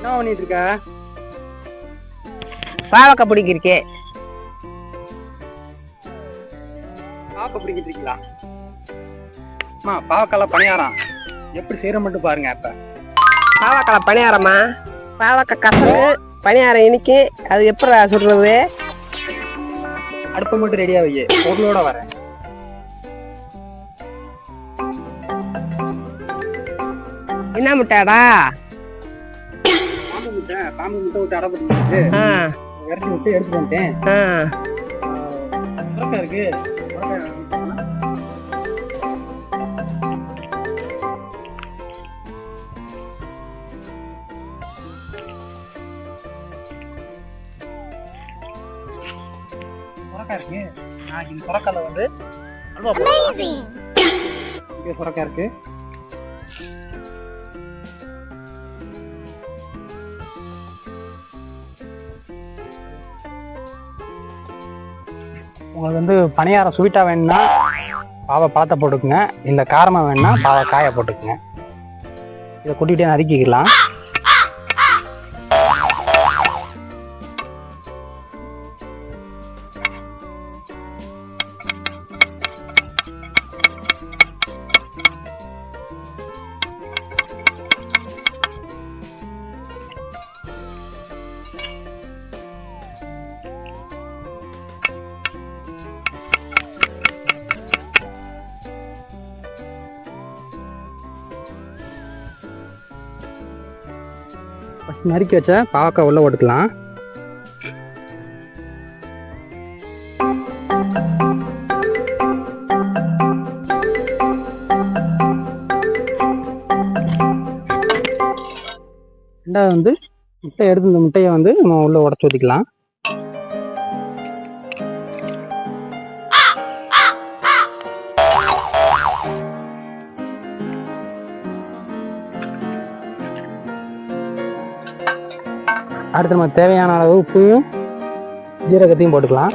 என்ன பண்ணிட்டு இருக்க? பாவக்காய் பிடிக்கிருக்கேன். பாவக்காய் பிடிக்கிட்டு இருக்கீங்களா? அம்மா பாவக்காய் பணியாரம் எப்படி செய்யற மட்டும் பாருங்க. இப்ப பாவக்காய் பணியாரமா? பாவக்காய் கசக்கு, பணியாரம் இனிக்கு. அது எப்படி சொல்றது? அடுப்பை மட்டும் ரெடியா வை, பொருளோட வரேன். என்ன முட்டைடா? பாம்பு முட்டை விட்டு அடை பண்ணிட்டு இறக்கி விட்டு எடுத்துட்டு வந்துட்டேன். சுரக்காய் இருக்கு. சுரக்காய் இருக்கு. நான் இந்த சுரக்காயில வந்து அல்வா போடுறேன். இங்கே சுரக்காய் இருக்கு. உங்களுக்கு வந்து பணியாரம் ஸ்வீட்டா வேணும்னா பாவை பழத்தை போட்டுக்குங்க, இல்லை காரமாக வேணும்னா பாவை காயை போட்டுக்குங்க. இதை கூட்டிகிட்டே நறுக்கிக்கலாம். ஃபஸ்ட் நறுக்கி வச்ச பாவக்காய் உள்ள போட்டுக்கலாம். ரெண்டாவது வந்து முட்டை எடுத்து இந்த முட்டையை வந்து நம்ம உள்ள உடச்சி ஊற்றிக்கலாம். அடுத்து நம்ம தேவையான அளவு உப்பையும் ஜீரகத்தையும் போட்டுக்கலாம்.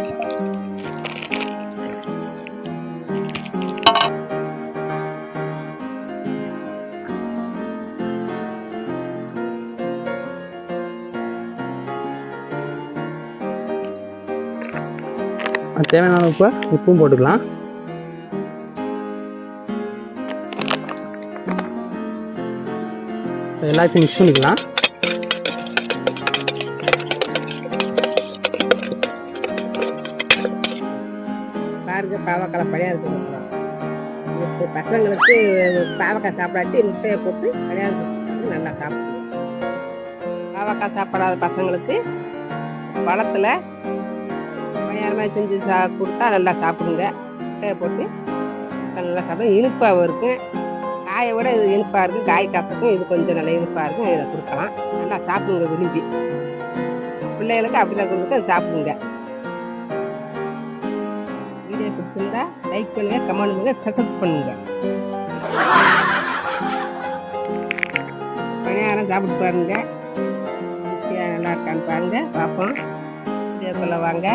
தேவையான அளவு உப்பும் போட்டுக்கலாம். எல்லாத்தையும் மிக்ஸ் பண்ணிக்கலாம். பாவக்காய் பணியாரம் பசங்களுக்கு பாவக்காய் சாப்பிடாட்டி முட்டையை போட்டு பணியாரம் நல்லா சாப்பிடுவோம். பாவக்காய் சாப்பிடாத பசங்களுக்கு பழத்தில் பணியாரமாக செஞ்சு கொடுத்தா நல்லா சாப்பிடுங்க. முட்டையை போட்டு நல்லா சாப்பிடும். இனிப்பாகவும் இருக்கும். காயை விட இது இனிப்பாக இருக்கும். காய் கசக்கும், இது கொஞ்சம் நல்லா இனிப்பாக இருக்கும். இதில் கொடுக்கலாம். நல்லா சாப்பிடுங்க. விரும்பி பிள்ளைகளுக்கு அப்படிதான் கொடுத்து அது சாப்பிடுங்க. வீடியோ பிடிச்சிருந்தா லைக் பண்ணுங்க, கமெண்ட் பண்ணுங்க, சப்ஸ்கிரைப் பண்ணுங்க. பணியாரம் சாப்பிட்டு பாருங்க. நல்லா இருக்கான்னு பாருங்க, பார்ப்போம். வீடியோக்குள்ள வாங்க.